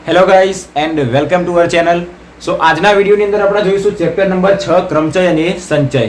Hello guys and welcome to our channel. So આજના વિડીયોની અંદર આપણે જોઈશું ચેપ્ટર નંબર 6 ક્રમચય અને સંચય.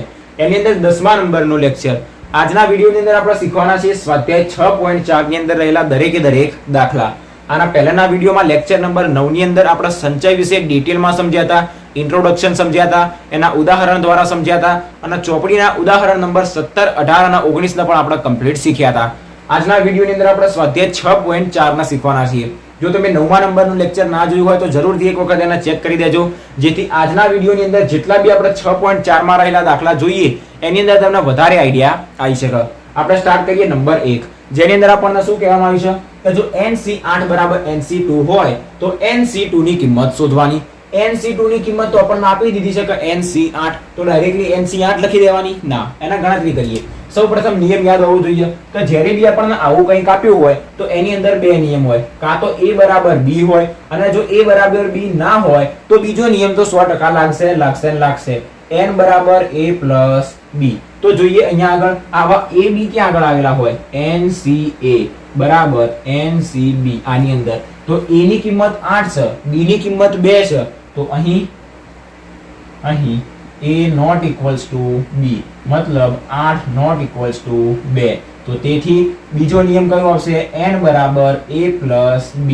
એની અંદર 10મા નંબરનું લેક્ચર. આજના વિડીયોની અંદર આપણે શીખવાના છે સ્વાધ્યાય 6.4 ની અંદર રહેલા દરેકે દરેક દાખલા. આના પહેલાના વિડીયોમાં લેક્ચર નંબર 9 ની અંદર આપણે સંચય વિશે ડિટેલમાં સમજ્યા હતા, ઇન્ટ્રોડક્શન સમજ્યા હતા, એના ઉદાહરણ દ્વારા સમજ્યા હતા અને ચોપડીના ઉદાહરણ નંબર 17, 18 અને 19 પણ આપણે કમ્પ્લીટ શીખ્યા હતા. આજના વિડીયોની અંદર આપણે સ્વાધ્યાય 6.4 ના શીખવાના છીએ. જો તમે 9મા નંબરનું લેક્ચર ના જોયું હોય તો જરૂરથી એક વખત એને ચેક કરી દેજો, જેથી આજના વિડીયોની અંદર જેટલા બી આપણે 6.4 માં રહેલા દાખલા જોઈએ એની અંદર તમને વધારે આઈડિયા આવી શકે. આપણે સ્ટાર્ટ કરીએ નંબર 1, જેની અંદર આપણને શું કહેવામાં આવ્યું છે કે જો NC8 બરાબર NC2 હોય તો NC2 ની કિંમત શોધવાની. NC2 ની કિંમત તો આપણને આપી દીધી છે કે NC8, તો ડાયરેક્ટલી NC8 લખી દેવાની ના, એના ગણતરી કરીએ. સૌપ્રથમ નિયમ યાદ હોવો જોઈએ કે જ્યારે બી આપણને આવું કંઈક આપ્યું હોય તો એની અંદર બે નિયમ હોય, કાં તો A બરાબર B હોય અને જો A બરાબર B ના હોય તો બીજો નિયમ તો 100% લાગશે. N બરાબર A plus B. તો જોઈએ અહીંયા આગળ આવા A B ક્યાં આગળ આવેલા હોય, NCA બરાબર NCB આની અંદર. તો A ની કિંમત 8 છે, B ની કિંમત 2 છે, તો અહીં A not equals to B, મતલબ 8 not equals to 2. તો તેથી બીજો નિયમ કયો આવશે, N બરાબર A plus B.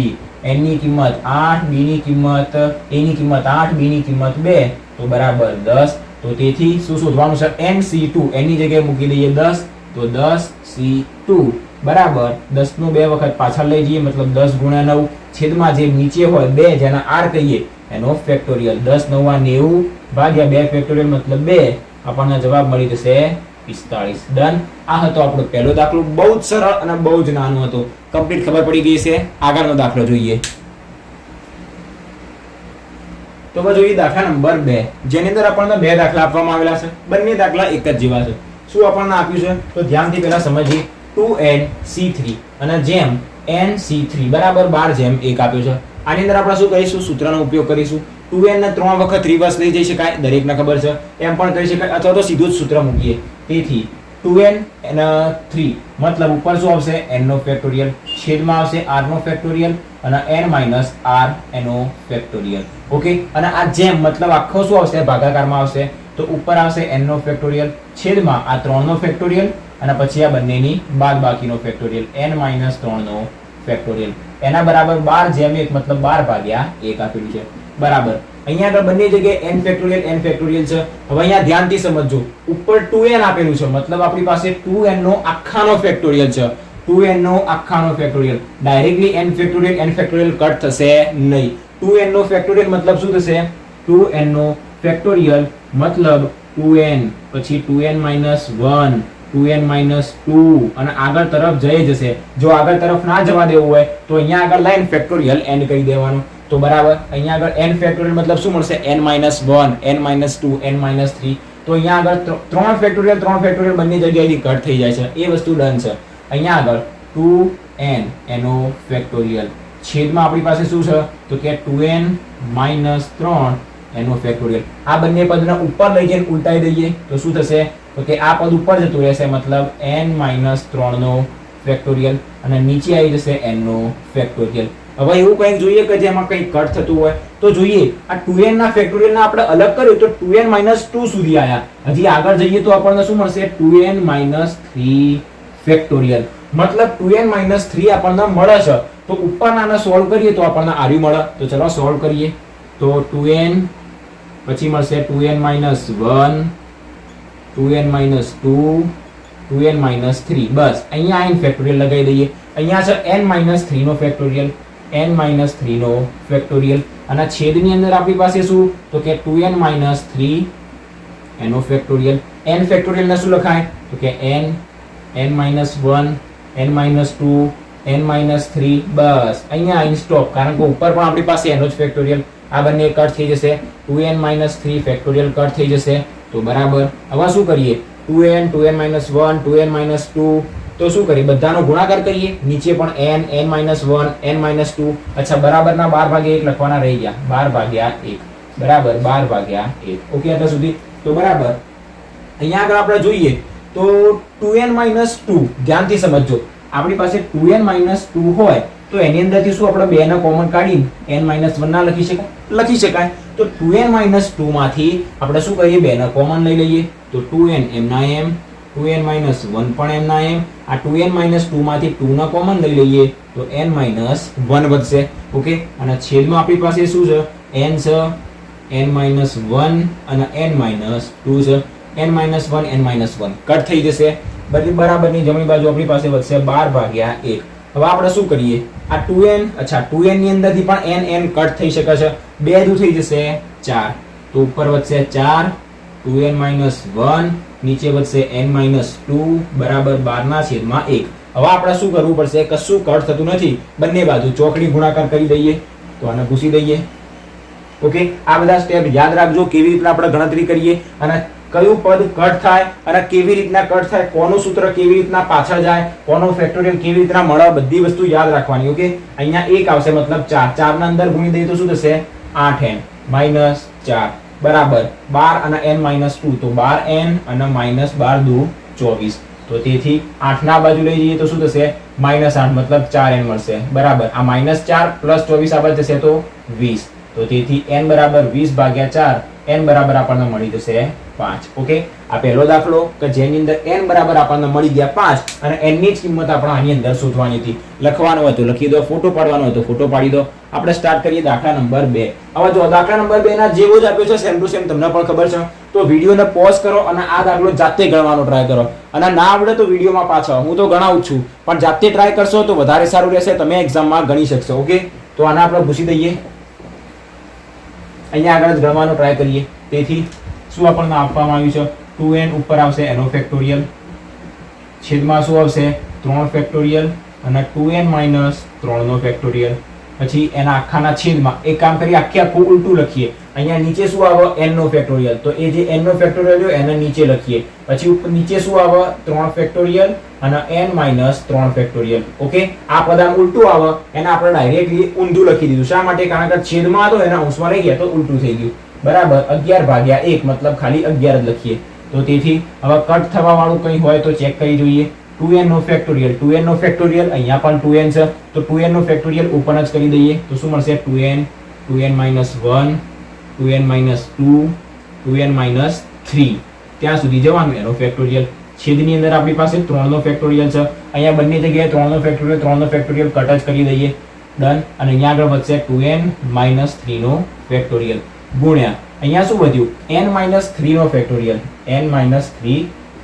N ની કિંમત 8, B ની કિંમત A ની કિંમત 8, B ની કિંમત 2, તો બરાબર 10. તો તેથી શું શોધવાનું છે, NC2. N ની જગ્યાએ મૂકી દઈએ 10, તો 10C2 બરાબર 10 નું 2 વખત પાછળ લઈ જઈએ, મતલબ 10 ગુણ્યા 9 છેદમાં જે નીચે હોય 2 જેના r કહીએ એનો ફેક્ટોરિયલ. 10 9 90 ભાગ્યા 2 ફેક્ટોરિયલ મતલબ 2, આપણને જવાબ મળી જશે 45. ડન. આ હતો આપણો પહેલો દાખલો. બહુ જ સરળ અને બહુ જ નાનો હતો. કમ્પ્લીટ ખબર પડી ગઈ છે. આગળનો દાખલો જોઈએ. તો હવે જોઈએ દાખલા નંબર 2, જેની અંદર આપણને બે દાખલા આપવામાં આવેલા છે. બંને દાખલા એક જ જેવા છે. શું આપણને આપ્યું છે તો ધ્યાનથી પહેલા સમજીએ. 2NC3 અને જેમ NC3 બરાબર 12 જેમ 1 આપ્યો છે. આની અંદર આપણે શું કરીશું, સૂત્રનો ઉપયોગ કરીશું. 2n ને 3 વખત રિવર્સ લઈ જઈ શકાય, દરેકને ખબર છે, એમ પણ કરી શકાય, અથવા તો સીધું જ સૂત્ર મૂકીએ. તેથી 2n અને 3 મતલબ ઉપર શું આવશે, n નો ફેક્ટોરિયલ, છેદમાં આવશે r નો ફેક્ટોરિયલ અને n - r એનો ફેક્ટોરિયલ. ઓકે. અને આ જેમ મતલબ આખો શું આવશે, ભાગાકારમાં આવશે, તો ઉપર આવશે n નો ફેક્ટોરિયલ, છેદમાં આ 3 નો ફેક્ટોરિયલ અને પછી આ બંનેની બાદબાકીનો ફેક્ટોરિયલ, n - 3 નો ફેક્ટોરિયલ. એના બરાબર 12 જેમ 1 મતલબ 12 ભાગ્યા 1 આપેલું છે. બરાબર. અહીંયા આગળ બંને જગ્યાએ n ફેક્ટોરિયલ છે. હવે અહીંયા ધ્યાનથી સમજજો, ઉપર 2n આપેલું છે, મતલબ આપણી પાસે 2n નો આખાનો ફેક્ટોરિયલ છે. 2n નો આખાનો factorial. Directly n factorial cut થશે નહીં. 2n નો ફેક્ટોરિયલ મતલબ શું થશે, 2n નો ફેક્ટોરિયલ મતલબ 2n પછી 2n - 1, 2n - 2 અને આગળ તરફ જઈ જશે. જો આગળ તરફ ના જવા દેવું હોય તો અહીંયા આગળ લાઈન ફેક્ટોરિયલ n કહી દેવાનું. તો બરાબર અહીંયા આગળ n ફેક્ટોરિયલ મતલબ શું મળશે, n - 1, n - 2, n - 3. તો અહીંયા આગળ 3 ફેક્ટોરિયલ બંને જગ્યાએથી કટ થઈ જાય છે. એ વસ્તુ ડન છે. અહીંયા આગળ 2n એનો ફેક્ટોરિયલ, છેદમાં આપણી પાસે શું છે તો કે 2n - 3 એનો ફેક્ટોરિયલ. આ બંને પદને ઉપર લઈ જઈને ઉલટાઈ દઈએ તો શું થશે તો કે આ પદ ઉપર જતું રહેશે, મતલબ n - 3 નો ફેક્ટોરિયલ અને નીચે આવી જશે n નો ફેક્ટોરિયલ. હવે એવું કંઈક જોઈએ કે જેમાં કંઈક કટ થતું હોય તો જોઈએ. આ 2n ના ફેક્ટોરિયલ ને આપણે અલગ કર્યું તો 2n - 2 સુધી આયા. હજી આગળ જઈએ તો આપણને શું મળશે, 2n - 3 ફેક્ટોરિયલ. મતલબ 2n - 3 આપણને મળે છે. તો ઉપરનાને સોલ્વ કરીએ તો આપણને આર્યું મળે. તો ચલો સોલ્વ કરીએ. તો 2n પછી મળશે 2n - 1, 2n - 2, 2n - 3. બસ અહીંયા આઈને ફેક્ટોરિયલ લગાવી દઈએ. અહીંયા છે n - 3 નો ફેક્ટોરિયલ, n - 3 નો ફેક્ટોરિયલ અને છેદની અંદર આપણી પાસે શું તો કે 2n - 3 એનો ફેક્ટોરિયલ. n ફેક્ટોરિયલ ને શું લખાય તો કે n - 1, n - 2, n - 3. બસ અહીંયા આઈને સ્ટોપ, કારણ કે ઉપર પણ આપણી પાસે એનો જ ફેક્ટોરિયલ. આ બંને કટ થઈ જશે, 2n - 3 ફેક્ટોરિયલ કટ થઈ જશે. તો બરાબર હવે શું કરીએ, 2n - 1, 2n - 2, તો શું કરીએ, બધાનો ગુણાકાર કરીએ. નીચે પણ n - 1, n - 2. અચ્છા, બરાબરના 12 ભાગ્યા 1 લખવાના રહી ગયા, 12 ભાગ્યા 1 બરાબર 12 ભાગ્યા 1. ઓકે, આટલા સુધી. તો બરાબર અહીંયા આગળ આપણે જોઈએ તો 2n - 2 ધ્યાનથી સમજજો. આપણી પાસે 2n - 2 હોય તો એની અંદરથી શું આપણે 2 ને કોમન કાઢી n-1 ના લખી શકાય તો 2n-2 માંથી આપણે શું કરીએ 2 ને કોમન લઈ લઈએ તો 2n એમના એમ 2n-1 પણ એમના એમ આ 2n-2 માંથી 2 ને કોમન લઈ લઈએ તો n-1 વધશે ઓકે અને છેદમાં આપણી પાસે શું છે n છે n-1 અને n-2 છે n-1 કટ થઈ જશે બરાબરની જમણી બાજુ આપણી પાસે વધશે 12/1 હવે આપણે શું કરીએ આ 2n અચ્છા 2n ની અંદરથી પણ n કટ થઈ શકે છે 2 દૂર થઈ જશે 4 તો ઉપર વધશે 4 2n-1 નીચે વધશે n-2 બરાબર 12 ના છેદમાં 1 હવે આપણે શું કરવું પડશે કશું કટ થતું નથી બંને બાજુ ચોકડી ગુણાકાર કરી દઈએ તો આને ભૂસી દઈએ ઓકે આ બધા સ્ટેપ યાદ રાખજો કેવી રીતના આપણે ગણતરી કરીએ અને કયું પદ કટ થાય અને કેવી રીતના કટ થાય કોનું સૂત્ર કેવી રીતના પાછળ જાય કોનો ફેક્ટોરિયલ કેવી રીતના મળે બધી વસ્તુ યાદ રાખવાની ઓકે અહીંયા 1 આવશે મતલબ 4 4 ના અંદર ગુણી દઈએ તો શું થશે 8n - 4 બરાબર 12 અને n-2 તો 12n અને -12 દુ 24 તો તેથી 8 ના બાજુ લઈ જઈએ તો શું થશે -8 મતલબ 4n મળશે બરાબર આ -4 + 24 આ બાજુ જશે તો 20 તો તેથી n બરાબર 20/4 n બરાબર આપણને મળી જશે 5 ઓકે આ પહેલો દાખલો કે જેની અંદર n બરાબર આપણને મળી ગયા 5 અને n ની જ કિંમત આપણે આની અંદર શોધવાની હતી લખવાનું હોય તો લખી દો ફોટો પાડવાનો હોય તો ફોટો પાડી દો આપણે સ્ટાર્ટ કરીએ દાખલા નંબર 2 હવે જો દાખલા નંબર 2 ના જેવો જ આપ્યો છે સેમ ટુ સેમ તમને પણ ખબર છે તો વિડિયોને પોઝ કરો અને આ દાખલો જાતે ગણવાનો ટ્રાય કરો અને ના આવડે તો વિડિયોમાં પાછા હું તો ગણાવું છું પણ જાતે ટ્રાય કરશો તો વધારે સારું રહેશે તમે એક્ઝામમાં ગણી શકશો ઓકે તો આને આપણે ભૂસી દઈએ અહીંયા આગળ જ ગણવાનો ટ્રાય કરીએ તેથી શું આપણને આપવામાં આવ્યું છે 2n ઉપર આવશે એનો ફેક્ટોરિયલ છેદમાં શું આવશે 3 ફેક્ટોરિયલ અને 2n - 3 નો ફેક્ટોરિયલ પછી એના આખાના છેદમાં એક કામ કરી આખું ઉલટું લખીએ અહીંયા નીચે શું આવે n નો ફેક્ટોરિયલ તો એ જે n નો ફેક્ટોરિયલ હોય એને નીચે લખીએ પછી ઉપર નીચે શું આવે 3 ફેક્ટોરિયલ અને n - 3 ફેક્ટોરિયલ ઓકે આ પદામ ઉલટું આવે એને આપણે ડાયરેક્ટલી ઊંધું લખી દીધું શા માટે કારણ કે છેદમાં હતો એના અંશમાં રહી ગયા તો ઉલટું થઈ ગયું બરાબર 11/1 મતલબ ખાલી 11 જ લખીએ તો તેથી હવે કટ થવા વાળું કંઈ હોય તો ચેક કરી જોઈએ 2n નો ફેક્ટોરિયલ અહીંયા પણ 2n છે તો 2n નો ફેક્ટોરિયલ ઓપન જ કરી દઈએ તો શું મળશે 2n 2n-1 2n-2 2n-3 ત્યાં સુધી જવાનું એનો ફેક્ટોરિયલ છેદની અંદર આપણી પાસે 3 નો ફેક્ટોરિયલ છે અહીંયા બંને જગ્યાએ 3 નો ફેક્ટોરિયલ કટ જ કરી દઈએ ડન અને અહીંયા આગળ વધશે 2n-3 નો ફેક્ટોરિયલ ગુણ્યા અહીંયા શું વધ્યું n-3 નો ફેક્ટોરિયલ n-3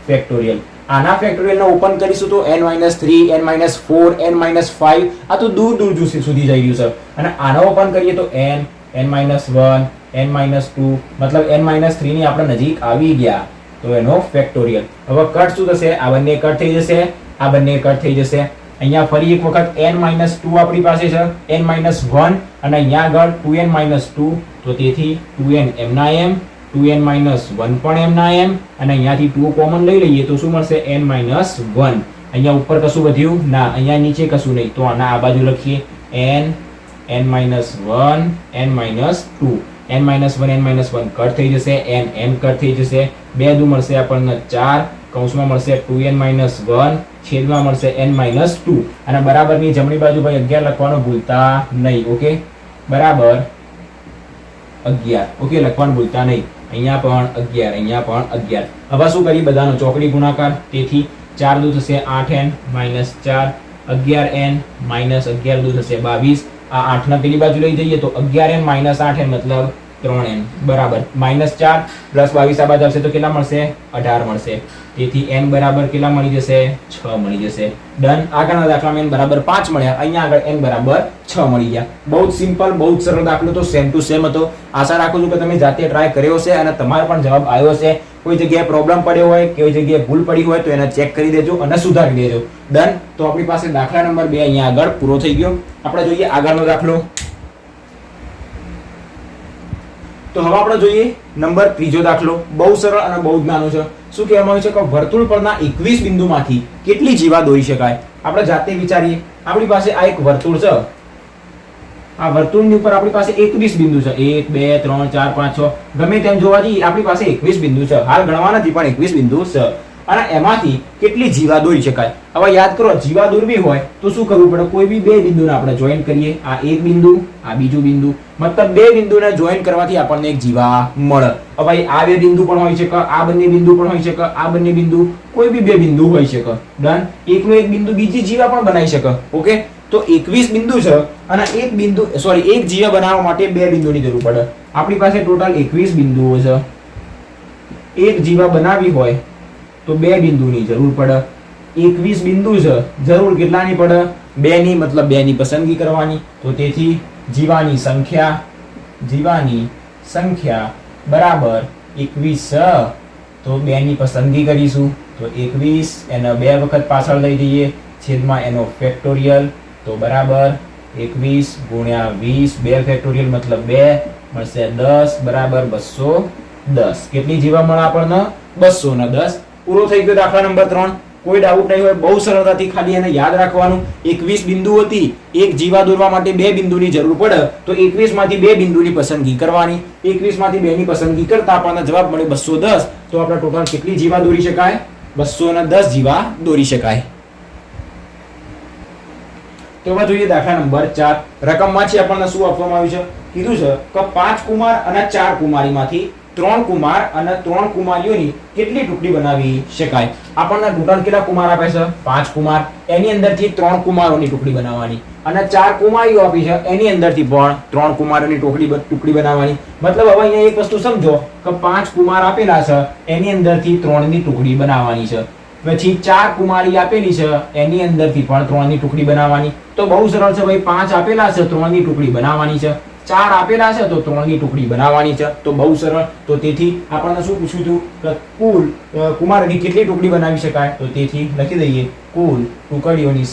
ફેક્ટોરિયલ આના ફેક્ટોરિયલને ઓપન કરીશું તો n-3 n-4 n-5 આ તો દૂર સુધી જઈ રહ્યું છે અને આનો ઓપન કરીએ તો n-1 n-2 મતલબ n-3 ની આપણે નજીક આવી ગયા તો એનો ફેક્ટોરિયલ હવે કટ શું થશે આ બંને કટ થઈ જશે આ બંને કટ થઈ જશે અહીંયા ફરી એક વખત n-2 આપણી પાસે છે n-1 અને અહીંયા આગળ 2n-2 તો તેથી 2n એમના એમ 2n-1 પણ એમના એમ અને અહીંયાથી 2 કોમન લઈ લઈએ તો શું મળશે n-1 અહીંયા ઉપર કશું વધ્યું ના અહીંયા નીચે કશું નહીં તો આના આ બાજુ લખીએ n-1 n-2 n-1 કટ થઈ જશે n કટ થઈ જશે 2 દુ મળશે આપણને 4 કૌંસમાં મળશે 2n-1 છેદમાં મળશે n-2 અને બરાબરની જમણી બાજુ ભાઈ 11 લખવાનું ભૂલતા નહીં ઓકે બરાબર 11 ઓકે લખવાનું ભૂલતા નહીં અહીંયા પણ 11 હવે શું કરી બધાનો ચોકડી ગુણાકાર તેથી 4 દુ થશે 8n - 4 11n - 11 દુ થશે 22 આ 8 ના પેલી બાજુ લઈ જઈએ તો 11n - 8n મતલબ 3n બરાબર -4 + 22 આ બાજુ આવશે તો કેટલા મળશે 18 મળશે તેથી n બરાબર કેટલા મળી જશે 6 મળી જશે ડન આગળના દાખલામાં n બરાબર 5 મળ્યા અહીંયા આગળ n બરાબર 6 મળી ગયા બહુ જ સિમ્પલ બહુ જ સરળ દાખલો તો સેમ ટુ સેમ હતો આશા રાખું છું કે તમે જાતે ટ્રાય કર્યો છે અને તમારો પણ જવાબ આવ્યો છે કોઈ જગ્યાએ પ્રોબ્લેમ પડ્યો હોય કોઈ જગ્યાએ ભૂલ પડી હોય તો એને ચેક કરી દેજો અને સુધારી દેજો ડન તો આપણી પાસે દાખલા નંબર 2 અહીંયા આગળ પૂરો થઈ ગયો આપણે જોઈએ આગળનો દાખલો તો હવે આપણે જોઈએ નંબર 3 દાખલો બહુ સરળ અને બહુ જ નાનો છે શું કહેવામાં આવ્યું છે કે વર્તુળ પરના 21 બિંદુમાંથી કેટલી જીવા દોરી શકાય આપણે જાતે વિચારીએ આપણી પાસે આ એક વર્તુળ છે આ વર્તુળની ઉપર આપણી પાસે 21 બિંદુ છે 1 2 3 4 5 6 ગમે તેમ જોવા જઈએ આપણી પાસે 21 બિંદુ છે હાલ ગણવા નથી પણ 21 બિંદુ છે અને એમાંથી કેટલી જીવા દોરી શકાય. હવે યાદ કરો, જીવા દોરવી હોય તો શું કરવું પડે? કોઈ બી બે બિંદુને આપણે જોઈન કરીએ. આ એક બિંદુ, આ બીજું બિંદુ, મતલબ બે બિંદુને જોઈન કરવાથી આપણને એક જીવા મળે. હવે ભાઈ આ બે બિંદુ પણ હોઈ શકે, આ બંને બિંદુ પણ હોઈ શકે, આ બંને બિંદુ, કોઈ બી બે બિંદુ હોઈ શકે. ડન. એકનો એક બિંદુ બીજી જીવા પણ બનાવી શકે. ઓકે, તો 21 બિંદુ છે અને એક જીવા બનાવવા માટે બે બિંદુની જરૂર પડે. આપણી પાસે ટોટલ 21 બિંદુઓ છે. એક જીવા બનાવી હોય તો બે બિંદુની જરૂર પડે. 21 બિંદુ છે, જરૂર કેટલાની પડે? બે ની, મતલબ બે ની પસંદગી કરવાની. તો તેથી જીવાની સંખ્યા બરાબર 21 છે. તો બે ની પસંદગી કરીશું. તો 21 એને બે વખત પાછળ લઈ જઈએ, છેદમાં એનો ફેક્ટોરિયલ. તો બરાબર 21 ગુણ્યા 20, બે ફેક્ટોરિયલ મતલબ 2 મળશે 10 બરાબર 210. કેટલી જીવા મળે આપણને? 210. પૂરો થઈ ગયો દાખલા નંબર 3. કોઈ ડાઉટ નહીં હોય, બહુ સરળતાથી ખાલી એને યાદ રાખવાનું. 21 બિંદુ હતી, એક જીવા દોરવા માટે બે બિંદુની જરૂર પડે, તો 21 માંથી બે બિંદુની પસંદગી કરવાની. 21 માંથી બે ની પસંદગી કરતા આપણને જવાબ મળે 210. તો આપણે ટોટલ કેટલી જીવા દોરી શકાય? 210 જીવા દોરી શકાય. તો હવે જોઈએ દાખલા નંબર 4. રકમમાંથી આપણને શું આપવામાં આવ્યું છે? કીધું છે કે 5 કુમાર અને 4 કુમારીમાંથી 3 કુમાર અને 3 કુમારીઓની કેટલી ટુકડી બનાવી શકાય? આપણને ટોટલ કેટલા કુમાર આપે છે? 5 કુમાર. એની અંદરથી 3 કુમારોની ટુકડી બનાવવાની. અને 4 કુમારીઓ આપી છે, એની અંદરથી પણ 3 કુમારોની ટુકડી બનાવવાની. મતલબ હવે અહીંયા એક વસ્તુ સમજો કે 5 કુમાર આપેલા છે, એની અંદરથી 3 ની ટુકડી બનાવવાની છે. પછી 4 કુમારી આપેલી છે, એની અંદરથી પણ 3 ની ટુકડી બનાવવાની. તો બહુ સરળ છે ભાઈ. 5 આપેલા છે, 3 ની ટુકડી બનાવવાની છે. 4 આપેલા છે તો 3 ની ટુકડી બનાવવાની છે. તો બહુ સરળ. તો તેથી આપણને શું પૂછ્યું હતું કે કુલ કુમારોની કેટલી ટુકડી બનાવી શકાય? તો તેથી લખી દઈએ કુલ ટુકડીઓની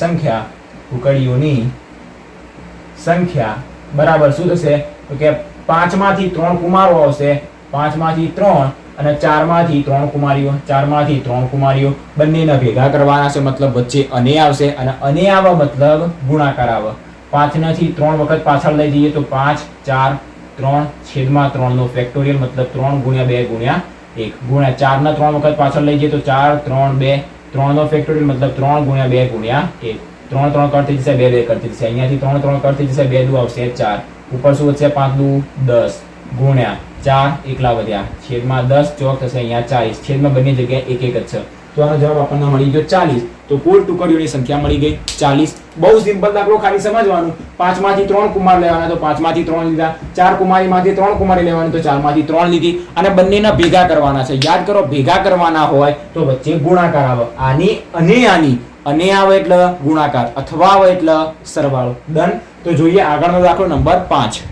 સંખ્યા બરાબર શું થશે? તો કે 5 માંથી 3 કુમારો આવશે, 5 માંથી 3 અને 4 માંથી 3 કુમારીઓ, 4 માંથી 3 કુમારીઓ બંનેને ભેગા કરવાના છે, મતલબ વચ્ચે અને આવશે, અને અને આવે મતલબ ગુણાકાર આવે. 5 નાથી 3 વખત પાછળ લઈ જઈએ તો 5 4 3 છેદમાં 3 નો ફેક્ટોરિયલ મતલબ 3 ગુણ્યા 2 ગુણ્યા 1 ગુણ્યા 4 ના 3 વખત પાછળ લઈ જઈએ તો 4 3 2 3 નો ફેક્ટોરિયલ મતલબ 3 ગુણ્યા 2 ગુણ્યા 1 3 3 કરતી જશે, 2 2 કરતી જશે, અહીંયાથી 3 3 કરતી જશે, 2 દુ આવશે 4, ઉપર શું વધશે 5 દુ 10 ગુણ્યા 4 એકલા વધ્યા છેદમાં 10 ચોક થશે અહીંયા 40, છેદમાં બંને જગ્યાએ 1 1 જ છે. તો આનો જવાબ આપણને મળી ગયો 40. તો કુલ ટુકડીઓની સંખ્યા મળી ગઈ 40. બહુ સિમ્પલ દાખલો, ખાલી સમજવાનું. 5 માંથી 3 કુમાર લેવાના તો 5 માંથી 3 લીધા, 4 કુમારીમાંથી 3 કુમારી લેવાની તો 4 માંથી 3 લીધી, અને બંનેના ભેગા કરવાના છે. યાદ કરો, ભેગા કરવાના હોય તો વચ્ચે ગુણાકાર આવે. આની અને આની, અને આવે એટલે ગુણાકાર, અથવા આવે એટલે સરવાળો. ડન. તો જોઈએ આગળનો દાખલો નંબર 5.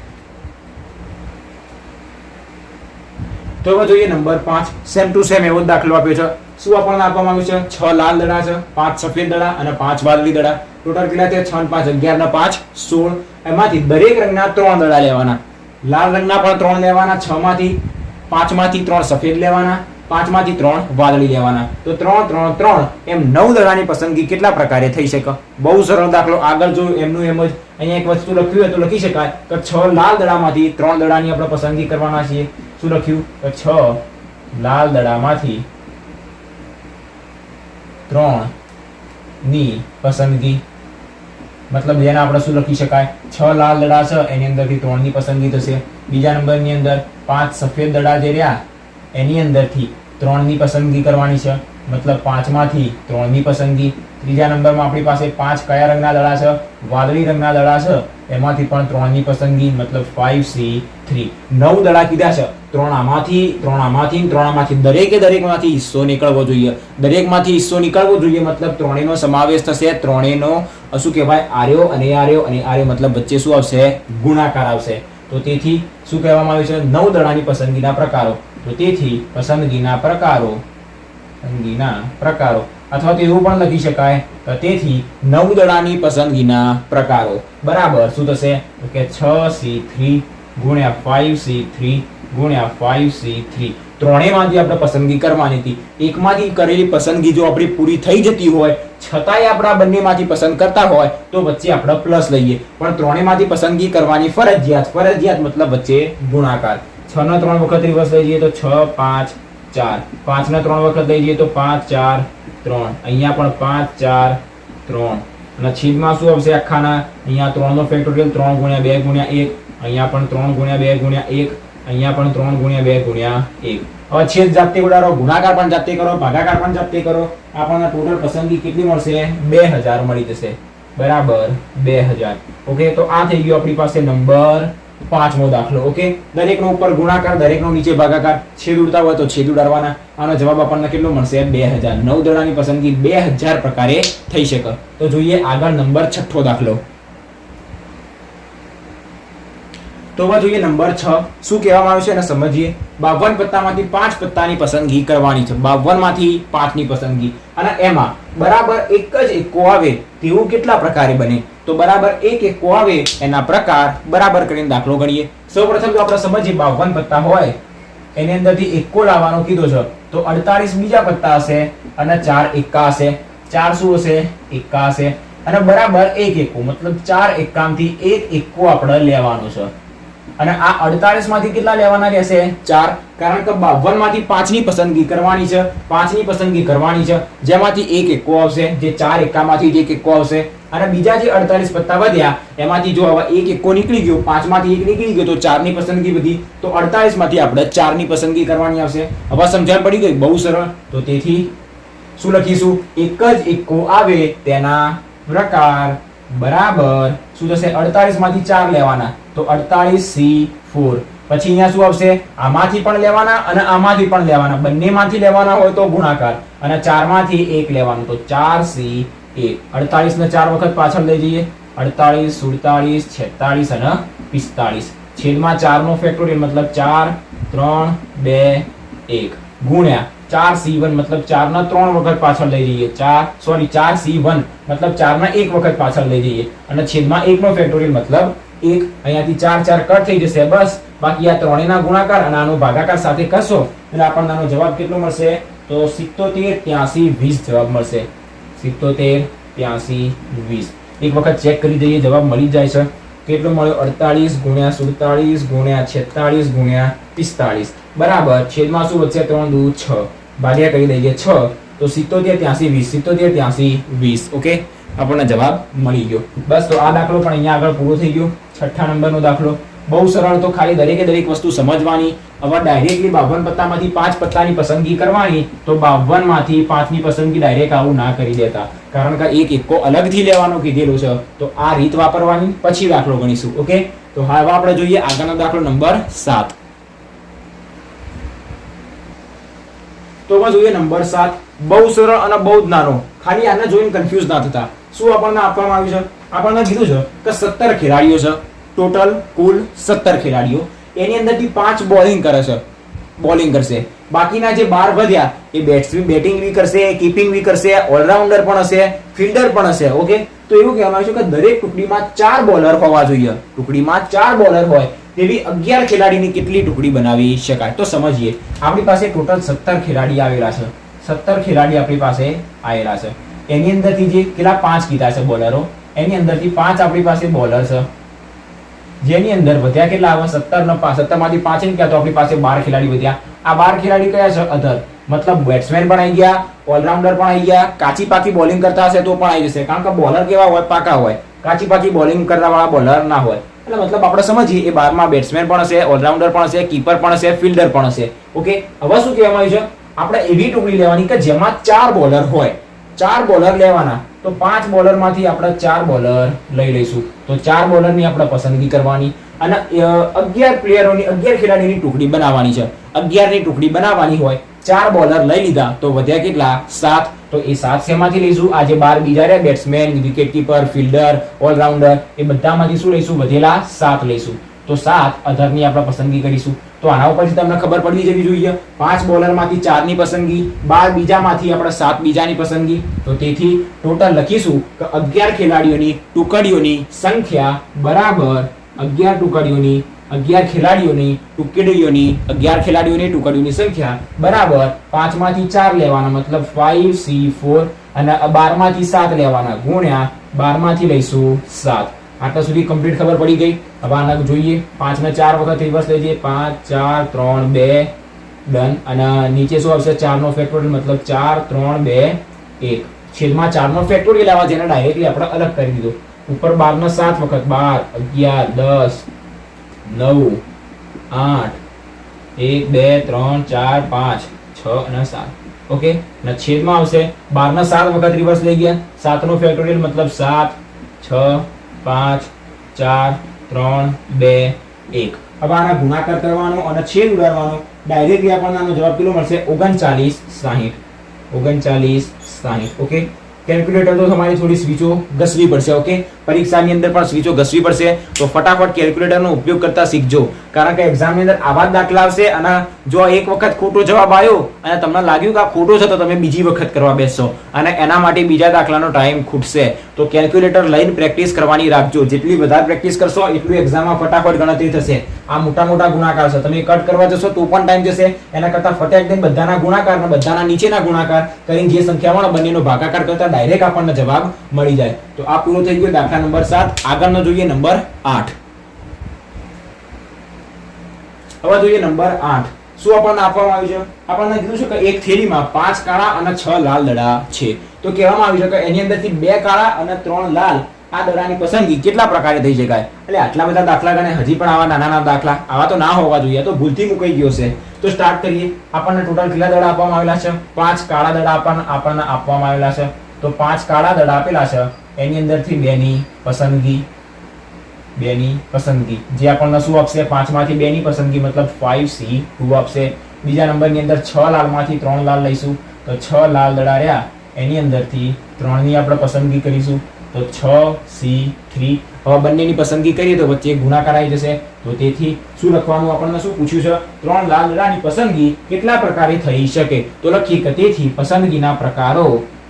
તો હવે જોઈએ નંબર 5. સેમ ટુ સેમ એવો દાખલો આપ્યો છે. શું આપણને આપવામાં આવ્યું છે? 6 લાલ દડા છે, 5 સફેદ દડા અને 5 વાદળી દડા. ટોટલ કેટલા છે? 6 5 11 ના 5 16. એમાંથી દરેક રંગના 3 દડા લેવાના. લાલ રંગના પણ 3 લેવાના, 6 માંથી 5 માંથી 3 સફેદ લેવાના, 5 માંથી 3 વાદળી લેવાના. તો 3 3 3 એમ 9 દડાની પસંદગી કેટલા પ્રકારે થઈ શકે? બહુ સરળ દાખલો. આગળ જો એમનું એમ જ અહીંયા એક વસ્તુ લખ્યું હોય તો લખી શકાય કે 6 લાલ દડામાંથી 3 દડાની આપણે પસંદગી કરવાના છીએ. શું લખ્યું? તો 6 લાલ દડામાંથી 3 ની પસંદગી, મતલબ જેને આપણે શું લખી શકાય? 6 લાલ દડા છે, એની અંદરથી 3 ની પસંદગી થશે. બીજા નંબરની અંદર 5 સફેદ દડા જે રહ્યા એની અંદરથી 3 ની પસંદગી કરવાની છે, મતલબ 5 માંથી 3 ની પસંદગી. ત્રીજા નંબરમાં આપણી પાસે 5 કયા રંગના દડા છે? વાદળી રંગના દડા છે, એમાંથી પણ 3 ની પસંદગી, મતલબ 5C3. 9 દડા કીધા છે. 3 આમાંથી દરેકમાંથી હિસ્સો નીકળવો જોઈએ. દરેકમાંથી હિસ્સો નીકળવો જોઈએ મતલબ ત્રણેયનો સમાવેશ થશે. ત્રણેયનો શું કહેવાય? આર્યો અને આર્યો, મતલબ વચ્ચે શું આવશે? ગુણાકાર આવશે. તો તેથી શું કહેવામાં આવ્યું છે? 9 દડાની પસંદગીના પ્રકારો. તો તેથી પસંદગીના પ્રકારો અથવા તો એવું પણ લખી શકાય કે તેથી 9 દડાની પસંદગીના પ્રકારો બરાબર શું થશે? તો કે 6C3 ગુણ્યા 5C3 ગુણ્યા 5C3. ત્રણેયમાંથી આપણે પસંદગી કરવાની હતી. એકમાંથી કરેલી પસંદગી જો આપણી પૂરી થઈ જતી હોય છતાંય આપણે આ બંનેમાંથી પસંદ કરતા હોય તો વચ્ચે આપણે પ્લસ લઈએ, પણ ત્રણેયમાંથી પસંદગી કરવાની ફરજિયાત મતલબ વચ્ચે ગુણાકાર. 6 ના 3 વખત રિવર્સ લઈ જઈએ તો 6 5 4 5 ને 3 વખત લઈ જઈએ તો 5 4 3 અહીંયા પણ 5 4 3 અને છેદમાં શું આવશે આખાના અહીંયા 3 નો ફેક્ટોરિયલ 3 ગુણ્યા 2 ગુણ્યા 1 અહીંયા પણ 3 ગુણ્યા 2 ગુણ્યા 1 અહીંયા પણ 3 ગુણ્યા 2 ગુણ્યા 1 હવે છેદ જાતે ઉડાડો ગુણાકાર પણ જાતે કરો ભાગાકાર પણ જાતે કરો આપણને ટોટલ પસંદગી કેટલી મળશે 2000 મળી જશે બરાબર 2000 ઓકે તો આ થઈ ગયો આપણી પાસે નંબર 5મો દાખલો ઓકે દરેકનો ઉપર ગુણાકાર દરેકનો નીચે ભાગાકાર છેદ ઉડતા હોય તો છેદ ઉડાડવાના આનો જવાબ આપણને કેટલો મળશે 2000 9 દડાની પસંદગી 2000 પ્રકારે થઈ શકે તો જોઈએ આગળ નંબર 6થો દાખલો તો હવે જોઈએ નંબર 6 શું કહેવામાં આવ્યું છે અને સમજીએ 52 પત્તામાંથી 5 પત્તાની પસંદગી કરવાની છે 52 માંથી 5 ની પસંદગી અને એમાં બરાબર એક જ એકો આવે તેવું કેટલા પ્રકારે બને તો બરાબર એક એકો આવે એના પ્રકાર બરાબર કરીને દાખલો ગણીએ સૌપ્રથમ જો આપણે સમજીએ 52 પત્તા હોય એની અંદરથી એકો લાવવાનો કીધો છે તો 48 બીજા પત્તા હશે અને 4 એકા હશે 4 શું હશે એકા હશે અને બરાબર એક એકો મતલબ 4 એકામથી એક એકો આપણે લેવાનો છે અને આ 48 માંથી કેટલા લેવાના રહેશે 4 કારણ કે 52 માંથી 5 ની પસંદગી કરવાની છે 5 ની પસંદગી કરવાની છે જેમાંથી એક એકો આવશે જે 4 એકામાંથી એક એકો આવશે અને બીજા જે 48 પત્તા વધ્યા એમાંથી જો હવે એક એકો નીકળી ગયો 5 માંથી એક નીકળી ગયો તો 4 ની પસંદગી વધી તો 48 માંથી આપણે 4 ની પસંદગી કરવાની આવશે હવે સમજણ પડી ગઈ બહુ સરળ તો તેથી શું લખીશું એક જ એકો આવે તેના પ્રકાર બરાબર શું થશે 48 માંથી 4 લેવાના તો 48C4 પછી અહીંયા શું આવશે આમાંથી પણ લેવાના અને આમાંથી પણ લેવાના બંનેમાંથી લેવાના હોય તો ગુણાકાર અને 4 માંથી 1 લેવાનું તો 4C1 48 ને 4 વખત પાછળ લઈ જઈએ 48 47 46 અને 45 છેદમાં 4 નો ફેક્ટોરિયલ મતલબ 4 3 2 1 ગુણ્યા 4C1 મતલબ 4 ના 3 વખત પાછળ લઈ જઈએ 4C1 મતલબ 4 ના 1 વખત પાછળ લઈ જઈએ અને છેદમાં 1 નો ફેક્ટોરિયલ મતલબ 1 અહીંયાથી 4 4 કટ થઈ જશે બસ બાકી આ ત્રણેયના ગુણાકાર અને આનો ભાગાકાર સાથે કરશો એટલે આપણને આનો જવાબ કેટલો મળશે તો 77 83 20 જવાબ મળશે 77 83 20 એક વખત ચેક કરી દઈએ જવાબ મળી જાય છે કેટલો મળ્યો 48 ગુણ્યા 47 ગુણ્યા 46 ગુણ્યા 45 બરાબર છેદમાં શું વધશે 3 દુ 6 ભાગ્યા કરી દઈએ 6 તો 77 83 20 77 83 20 ઓકે આપણને જવાબ મળી ગયો બસ તો આ દાખલો પણ અહીંયા આગળ પૂરો થઈ ગયો છઠ્ઠા નંબરનો દાખલો બહુ સરળ તો ખાલી દરેકે દરેક વસ્તુ સમજવાની હવે ડાયરેક્ટલી 52 પત્તામાંથી 5 પત્તાની પસંદગી કરવાની તો 52 માંથી 5 ની પસંદગી ડાયરેક્ટ આવું ના કરી દેતા કારણ કે એક એકો અલગથી લેવાનો કીધેલું છે તો આ રીત વાપરવાની પછી દાખલો ગણીશું ઓકે તો હવે આપણે જોઈએ આગળનો દાખલો નંબર 7 તો હવે જોઈએ નંબર 7 બહુ સરળ અને બહુ જ નાનો ખાલી આને જોઈને કન્ફ્યુઝ ના થતા શું આપણને આપવામાં આવ્યું છે આપણને કીધું છે કે 17 ખેલાડીઓ છે ટોટલ કુલ 17 ખેલાડીઓ એની અંદરથી 5 બોલિંગ કરશે બાકીના જે 12 વધ્યા એ બેટિંગ બી કરશે કીપિંગ બી કરશે ઓલરાઉન્ડર પણ હશે ફિલ્ડર પણ હશે ઓકે તો એવું કહેવામાં આવ્યું છે કે દરેક ટુકડીમાં 4 બોલર હોવા જોઈએ ટુકડીમાં 4 બોલર હોય તેવી 11 ખેલાડીની કેટલી ટુકડી બનાવી શકાય તો સમજીએ આપણી પાસે ટોટલ 17 ખેલાડી આવેલા છે 17 ખેલાડી આપણી પાસે આવેલા છે એની અંદરથી જે કેટલા 5 કીધા છે બોલરો એની અંદરથી 5 આપણી પાસે બોલર છે જેની અંદર વધ્યા કેટલા આવે 17 માંથી 5 ને ક્યાં તો આપણી પાસે 12 ખેલાડી વધ્યા આ 12 ખેલાડી કયા છે અધર મતલબ બેટ્સમેન પણ આવી ગયા ઓલરાઉન્ડર પણ આવી ગયા કાચી પાકી બોલિંગ કરતા હશે તો પણ આવી જશે કારણ કે બોલર કેવા હોય પાકા હોય કાચી પાકી બોલિંગ કરવા વાળા બોલર ના હોય એટલે મતલબ આપણે સમજીએ એ 12 માં બેટ્સમેન પણ હશે ઓલરાઉન્ડર પણ હશે કીપર પણ હશે ફિલ્ડર પણ હશે ઓકે હવે શું કહેવામાં આવ્યું છે આપણે એવી ટુકડી લેવાની કે જેમાં 4 બોલર હોય 4 બોલર લેવાના તો 5 બોલર માંથી આપણે 4 બોલર લઈ લઈશું તો 4 બોલર ની આપણે પસંદગી કરવાની અને 11 પ્લેયરોની 11 ખેલાડીની ટુકડી બનાવવાની છે 11 ની ટુકડી બનાવવાની હોય 4 બોલર લઈ લીધા તો વધ્યા કેટલા 7 તો એ 7 શેમાંથી લઈશું આજે 12 બીજા રહ્યા batsman wicket keeper fielder all rounder એ બધામાંથી શું લઈશું વધેલા 7 લઈશું તો 7 અધરની આપણે પસંદગી કરીશું તો આના ઉપરથી તમને ખબર પડી જવી જોઈએ 5 બોલરમાંથી 4 ની પસંદગી 12 બીજામાંથી આપણે 7 બીજાની પસંદગી તો તેથી ટોટલ લખીશું કે 11 ખેલાડીઓની ટુકડીઓની સંખ્યા બરાબર 11 ખેલાડીઓની ટુકડીઓની સંખ્યા બરાબર 5 માંથી 4 લેવાના મતલબ 5C4 અને 12 માંથી 7 લેવાના ગુણ્યા 12 માંથી લઈશું 7 આટલા સુધી કમ્પ્લીટ ખબર પડી ગઈ હવે આના જોઈએ 5 ને 4 વખત રિવર્સ લઈ જઈએ 5 4 3 2 ડન. અને નીચે શું આવશે? 4 નો ફેક્ટોરિયલ મતલબ 4 3 2 1 છેદમાં 4 નો ફેક્ટોરિયલ આવવા જેને ડાયરેક્ટલી આપણે અલગ કરી દીધો. ઉપર 12 નો 7 વખત 12 11 10 9 8 1 2 3 4 5 6 અને 7. ઓકે. અને છેદમાં આવશે 12 ના 7 વખત રિવર્સ લઈ ગયા. 7 નો ફેક્ટોરિયલ મતલબ 7 6 5 4 3 2 1. હવે આના ગુણાકાર કરવાનો અને છેદ ઉડાડવાનો. ડાયરેક્ટલી આપણને આનો જવાબ કેટલો મળશે? 39 60. 39 60. ઓકે. કેલ્ક્યુલેટર તો તમારી થોડી સ્વિચો ઘસવી પડશે. ઓકે. પરીક્ષાની અંદર પણ સ્વિચો ઘસવી પડશે, તો ફટાફટ કેલ્ક્યુલેટરનો ઉપયોગ કરતા શીખજો. કારણ કે એક્ઝામની અંદર આવા જ દાખલા આવશે અને જો એક વખત ખોટો જવાબ આવ્યો અને તમને લાગ્યું કે આ ખોટો છે તો તમે બીજી વખત કરવા બેસશો અને એના માટે બીજા દાખલાનો ટાઈમ ખૂટશે. તો કેલ્ક્યુલેટર લઈને પ્રેક્ટિસ કરવાની રાખજો. જેટલી વધારે પ્રેક્ટિસ કરશો એટલું એક્ઝામમાં ફટાફટ ગણતરી થશે. આ મોટા મોટા ગુણાકાર છે, તમે કટ કરવા જશો તો પણ ટાઈમ જશે. એના કરતા ફટાફટ દઈને બધાના ગુણાકાર અને બધાના નીચેના ગુણાકાર કરીને જે સંખ્યા મળે બંનેનો ભાગાકાર કરતા ડાયરેક્ટ આપણને જવાબ મળી જાય. તો આ પૂરો થઈ ગયો દાખલા નંબર 7. આગળનો જોઈએ નંબર 8. હવે જોઈએ નંબર 8. શું આપણને આપવામાં આવ્યું છે? આપણને કીધું છે કે એક થેલીમાં 5 કાળા અને 6 લાલ દડા છે. તો કહેવામાં આવ્યું છે કે એની અંદરથી 2 કાળા અને 3 લાલ આ દડાની પસંદગી કેટલા પ્રકારે થઈ શકાય? એટલે આટલા બધા દાખલા ગણે, હજી પણ આવા નાના નાના દાખલા આવા તો ના હોવા જોઈએ, તો ભૂલથી મુકાઈ ગયો છે. તો સ્ટાર્ટ કરીએ. આપણને ટોટલ કેટલા દડા આપવામાં આવેલા છે? 5 કાળા દડા આપણને આપવામાં આવેલા છે. તો 5 કાળા દડા આપેલા છે, એની અંદરથી 2 ની પસંદગી. 2 ની પસંદગી જે આપણને શું આપશે? 5 માંથી 2 ની પસંદગી મતલબ 5C2 આપશે. બીજા નંબરની અંદર 6 લાલમાંથી 3 લાલ લઈશું, તો 6 લાલ દડા રહ્યા એની અંદરથી 3 ની આપણે પસંદગી કરીશું, તો 6C3. હવે બંનેની પસંદગી કરીએ તો વચ્ચે ગુણાકાર આવી જશે. તો તેથી શું લખવાનું? આપણને શું પૂછ્યું છે? 3 લાલ દડાની પસંદગી કેટલા પ્રકારે થઈ શકે? તો લખીએ કે તેથી પસંદગીના પ્રકારો,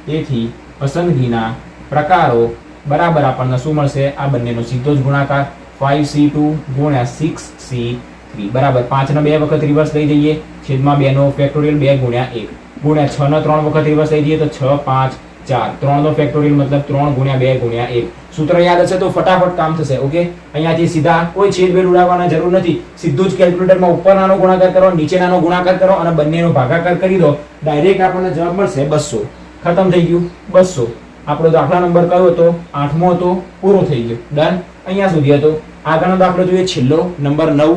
તેથી પસંદગીના પ્રકારો બરાબર આપણને શું મળશે? આ બંનેનો સીધો જ ગુણાકાર 5C2 ગુણ્યા 6C3 બરાબર 5 નો 2 વખત રિવર્સ લઈ જઈએ, છેદમાં 2 નો ફેક્ટોરિયલ 2 ગુણ્યા 1 ગુણ્યા 6 નો 3 વખત રિવર્સ લઈ જઈએ તો 6 5 4 3 નો ફેક્ટોરિયલ મતલબ 3 ગુણ્યા 2 ગુણ્યા 1. સૂત્ર યાદ હશે તો ફટાફટ કામ થશે. ઓકે. અહીંયાથી સીધા કોઈ છેદ બેડ ઉડાવવાના જરૂર નથી. સીધું જ કેલ્ક્યુલેટરમાં ઉપરનાનો ગુણાકાર કરો, નીચેનાનો ગુણાકાર કરો અને બંનેનો ભાગાકાર કરી દો. ડાયરેક્ટ આપણને જવાબ મળશે 200. ખતમ થઈ ગયું. 200. આપણો દાખલા નંબર કયો હતો? 8મો હતો. પૂરો થઈ ગયો. ડન. અહીંયા સુધી હતો. આગળનો દાખલો જોઈએ, છેલ્લો નંબર 9.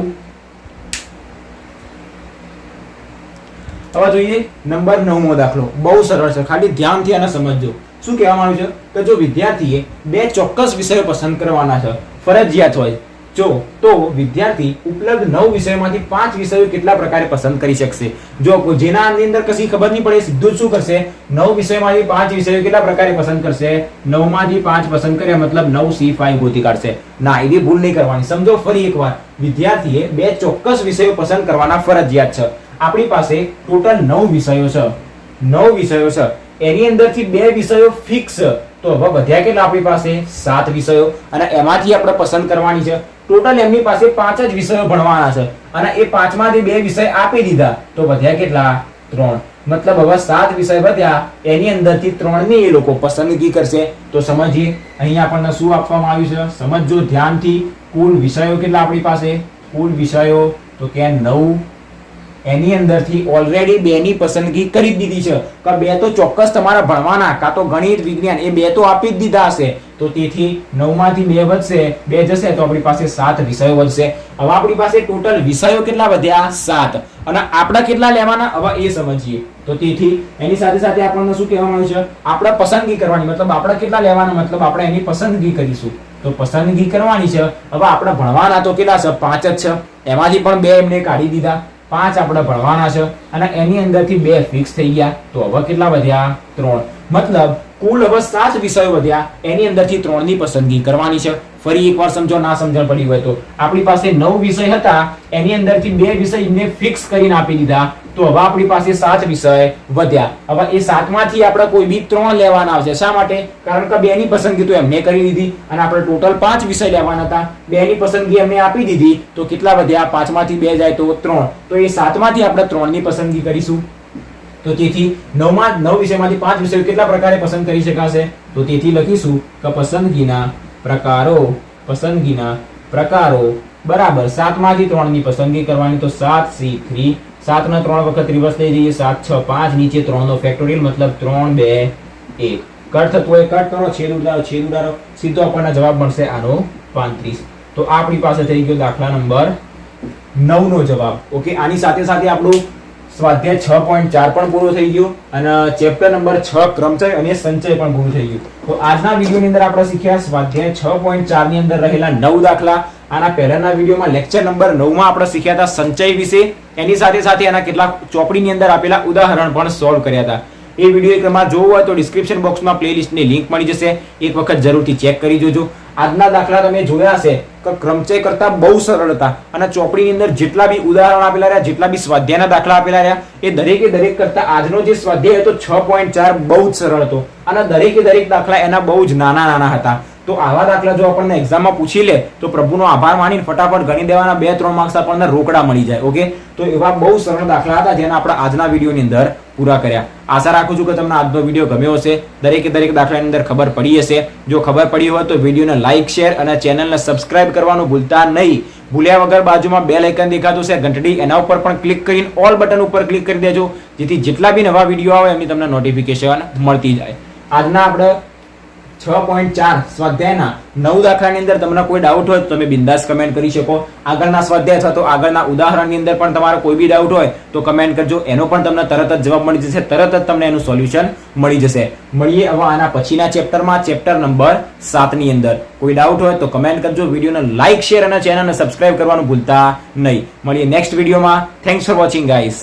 હવે જોઈએ નંબર 9મો દાખલો. બહુ સરળ છે, ખાલી ધ્યાનથી આને સમજજો. શું કહેવામાં આવ્યું છે કે જો વિદ્યાર્થીએ 2 ચોક્કસ વિષયો પસંદ કરવાના છે, ફરજિયાત હોય જો, તો વિદ્યાર્થી ઉપલબ્ધ 9 વિષયોમાંથી 5 વિષયો કેટલા પ્રકારે પસંદ કરી શકશે? જો જેના અંદર કશી ખબર નહીં પડે, સીધું જ શું કરશે? 9 વિષયોમાંથી 5 વિષયો કેટલા પ્રકારે પસંદ કરશે? 9 માંથી 5 પસંદ કર્યા મતલબ 9C5 ગોતી કાઢશે. ના, એવી ભૂલ નહીં કરવાની. સમજો ફરી એકવાર, વિદ્યાર્થીએ 2 ચોક્કસ વિષયો પસંદ કરવાના ફરજિયાત છે. આપણી પાસે ટોટલ 9 વિષયો છે. 9 વિષયો છે, એની અંદરથી 2 વિષયો ફિક્સ. તો હવે વધ્યા કેટલા આપણી પાસે? 7 વિષયો અને એમાંથી આપણે પસંદ કરવાની છે. ટોટલ એમની પાસે 5 જ વિષયો ભણવાના છે અને એ 5 માંથી 2 વિષય આપી દીધા, તો વધ્યા કેટલા? 3. મતલબ હવે 7 વિષય વધ્યા, એની અંદરથી 3 ની એ લોકો પસંદગી કરશે. તો સમજીએ અહીંયા આપણને શું આપવામાં આવ્યું છે? સમજો ધ્યાનથી. કુલ વિષયો કેટલા આપણી પાસે? કુલ વિષયો તો કે 9. એની અંદરથી ઓલરેડી 2 ની પસંદગી કરી દીધી છે કે 2 તો ચોક્કસ તમારા ભણવાના, કાં તો ગણિત વિજ્ઞાન, એ 2 તો આપી જ દીધા હશે. તો તેથી 9 માંથી 2 વધશે, 2 જશે તો આપણી પાસે 7 વિષયો વધશે. હવે આપણી પાસે ટોટલ વિષયો કેટલા વધ્યા? 7. અને આપણે કેટલા લેવાના હવે એ સમજીએ. તો તેથી એની સાથે સાથે આપણને શું કહેવામાં આવ્યું છે? આપણે પસંદગી કરવાની, મતલબ આપણે કેટલા લેવાના, મતલબ આપણે એની પસંદગી કરીશું. તો પસંદગી કરવાની છે. હવે આપણે ભણવાના તો કેટલા છે? 5 જ છે. એમાંથી પણ 2 એમને કાઢી દીધા. 5 આપણે ભણવાના છે અને એની અંદરથી 2 ફિક્સ થઈ ગયા. તો હવે કેટલા વધ્યા? 3. મતલબ કુલ હવે 7 વિષયો વધ્યા, એની અંદરથી 3 ની પસંદગી કરવાની છે. ફરી એકવાર સમજો, ના સમજણ પડી હોય તો. આપણી પાસે 9 વિષય હતા, એની અંદરથી 2 વિષય એમને ફિક્સ કરીને આપી દીધા, તો હવે આપણી પાસે 7 વિષય વધ્યા. હવે એ 7 માંથી આપણે કોઈ બી 3 લેવાના આવશે. શા માટે? કારણ કે 2 ની પસંદગી તો એમને કરી દીધી અને આપણે ટોટલ 5 વિષય લેવાના હતા. 2 ની પસંદગી એમને આપી દીધી, તો કેટલા વધ્યા? 5 માંથી 2 જાય તો 3. તો એ 7 માંથી આપણે 3 ની પસંદગી કરીશું. તો તેથી 9 વિષયમાંથી 5 વિષયો કેટલા પ્રકારે પસંદ કરી શકાશે? તો તેથી લખીશું કે પસંદગીના પ્રકારો બરાબર 7 માંથી 3 ની પસંદગી કરવાની, તો 7C3 7 ને 3 વખત રિવર્સ લઈ જઈએ 7 6 5 નીચે 3 નો ફેક્ટોરિયલ મતલબ 3 2 1 કટ થતું હોય કટ કરો છેદ ઉડાડો સીધો આપણને જવાબ મળશે આનો 35. તો આપણી પાસે થઈ ગયો દાખલા નંબર 9 નો જવાબ. ઓકે, આની સાથે સાથે આપણું સ્વાધ્યાય 6.4 પણ પૂરો થઈ ગયો અને ચેપ્ટર નંબર 6 ક્રમચય અને સંચય પણ પૂરું થઈ ગયું. તો આજના વિડિયોની અંદર આપણે શીખ્યા સ્વાધ્યાય 6.4 ની અંદર રહેલા 9 દાખલા. આના પહેલાના વિડિયોમાં લેક્ચર નંબર 9 માં આપણે શીખ્યા હતા સંચય વિશે. એની સાથે સાથે એના કેટલાક ચોપડીની અંદર આપેલા ઉદાહરણ પણ સોલ્વ કર્યા હતા. એ વિડિયો એકમાં જોવો હોય તો ડિસ્ક્રિપ્શન બોક્સમાં પ્લેલિસ્ટની લિંક મળી જશે. એક વખત જરૂરથી ચેક કરી જોજો. આજના દાખલા તમે જોયા હશે કે ક્રમચય કરતા બહુ સરળ હતા અને ચોપડીની અંદર જેટલા બી ઉદાહરણ આપેલા રહ્યા, જેટલા બી સ્વાધ્યાયના દાખલા આપેલા રહ્યા, એ દરેક કરતા આજનો જે સ્વાધ્યાય હતો 6.4 બહુ જ સરળ હતો અને દરેક દાખલા એના બહુ જ નાના હતા. તો આવા દાખલા જો આપણને એક્ઝામમાં પૂછી લે તો પ્રભુનો આભાર માનીને ફટાફટ ગણી દેવાના 2-3 માર્ક્સ આપણને રોકડા મળી જાય. ઓકે, તો એવા બહુ સરળ દાખલા હતા જેના આપણે આજના વિડીયોની અંદર પૂરા કર્યા. આશા રાખું છું કે તમને આજનો વિડીયો ગમ્યો હશે. દરેક દાખલાની અંદર ખબર પડી હશે. જો ખબર પડી હોય તો વિડીયોને લાઈક, શેર અને ચેનલને સબસ્ક્રાઇબ કરવાનું ભૂલતા નહીં. ભૂલ્યા વગર બાજુમાં બેલ આઇકન દેખાતું છે ઘંટડી, એના ઉપર પણ ક્લિક કરીને ઓલ બટન ઉપર ક્લિક કરી દેજો જેથી જેટલા બી નવા વિડીયો આવે એમની તમને નોટિફિકેશન મળતી જાય. આજના આપણે 6.4 સ્વાધ્યાયના 9 દાખલાની અંદર તમને કોઈ ડાઉટ હોય તો તમે બિંદાસ કમેન્ટ કરી શકો. આગળના સ્વાધ્યાય અથવા તો આગળના ઉદાહરણની અંદર પણ તમારો કોઈ બી ડાઉટ હોય તો કમેન્ટ કરજો. એનો પણ તમને તરત જ જવાબ મળી જશે, તરત જ તમને એનું સોલ્યુશન મળી જશે. મળીએ હવે આના પછીના ચેપ્ટરમાં, ચેપ્ટર નંબર 7 ની અંદર. કોઈ ડાઉટ હોય તો કમેન્ટ કરજો. વિડીયોને લાઈક, શેર અને ચેનલને સબસ્ક્રાઇબ કરવાનું ભૂલતા નહીં. મળીએ નેક્સ્ટ વિડીયોમાં. Thanks for watching guys.